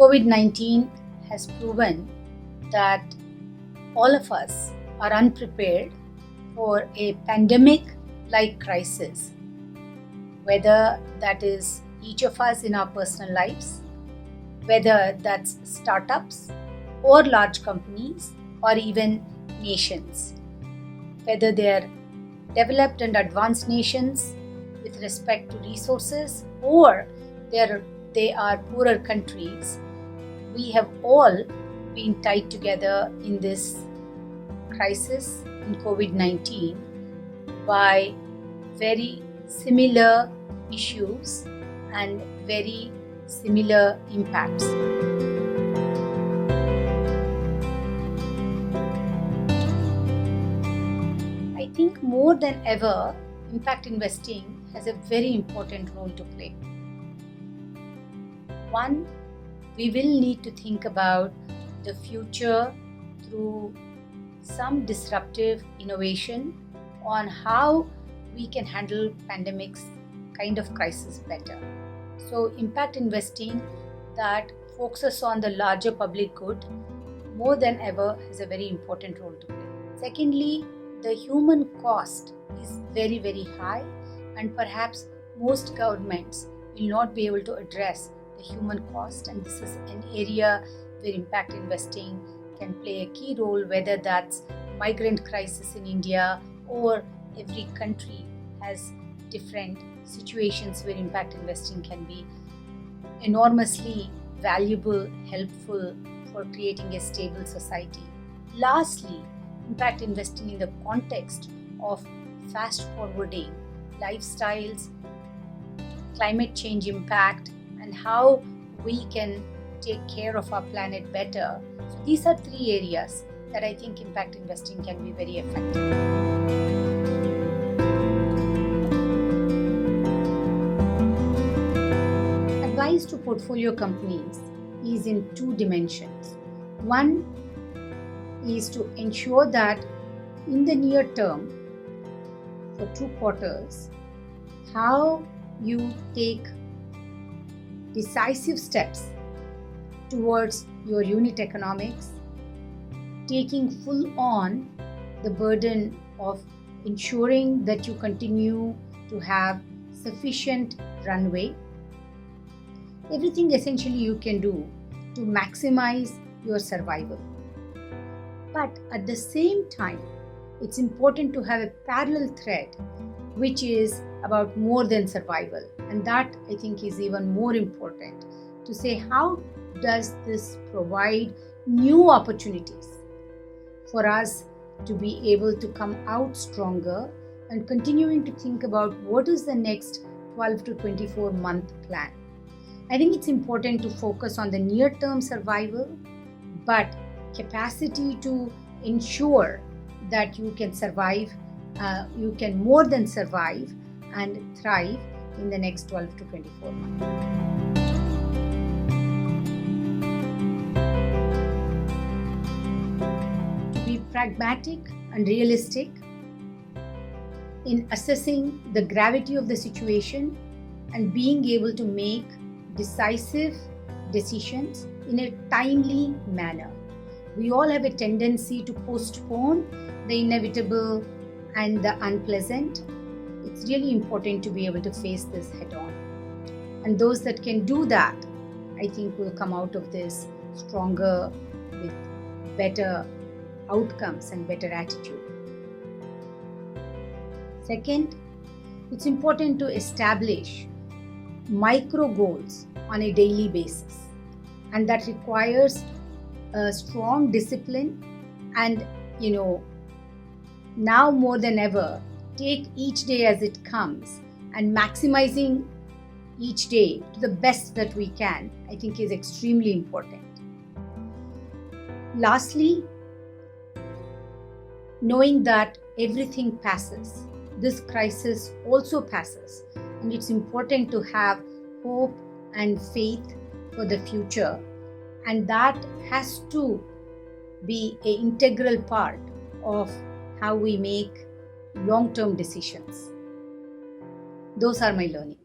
COVID-19 has proven that all of us are unprepared for a pandemic-like crisis, whether that is each of us in our personal lives, whether that's startups or large companies or even nations, whether they're developed and advanced nations with respect to resources or they are poorer countries. We have all been tied together in this crisis in COVID-19 by very similar issues and very similar impacts. I think more than ever, impact investing has a very important role to play. One, we will need to think about the future through some disruptive innovation on how we can handle pandemics kind of crisis better. So impact investing that focuses on the larger public good more than ever has a very important role to play. Secondly, the human cost is very, very high, and perhaps most governments will not be able to address the human cost, and this is an area where impact investing can play a key role, whether that's migrant crisis in India or every country has different situations where impact investing can be enormously valuable, helpful for creating a stable society. Lastly, impact investing in the context of fast forwarding lifestyles, climate change impact, and how we can take care of our planet better. So these are three areas that I think impact investing can be very effective. Advice to portfolio companies is in two dimensions. One is to ensure that in the near term, for 2 quarters, how you take decisive steps towards your unit economics, taking full on the burden of ensuring that you continue to have sufficient runway. Everything essentially you can do to maximize your survival. But at the same time, it's important to have a parallel thread which is about more than survival. And that I think is even more important, to say how does this provide new opportunities for us to be able to come out stronger, and continuing to think about what is the next 12 to 24 month plan. I think it's important to focus on the near term survival, but capacity to ensure that you can survive, you can more than survive and thrive in the next 12 to 24 months. To be pragmatic and realistic in assessing the gravity of the situation and being able to make decisive decisions in a timely manner. We all have a tendency to postpone the inevitable and the unpleasant. It's really important to be able to face this head on. And those that can do that, I think, will come out of this stronger with better outcomes and better attitude. Second, it's important to establish micro goals on a daily basis, and that requires a strong discipline, and now more than ever, take each day as it comes, and maximizing each day to the best that we can, I think, is extremely important. Lastly, knowing that everything passes, this crisis also passes, and it's important to have hope and faith for the future, and that has to be an integral part of how we make long-term decisions. Those are my learning.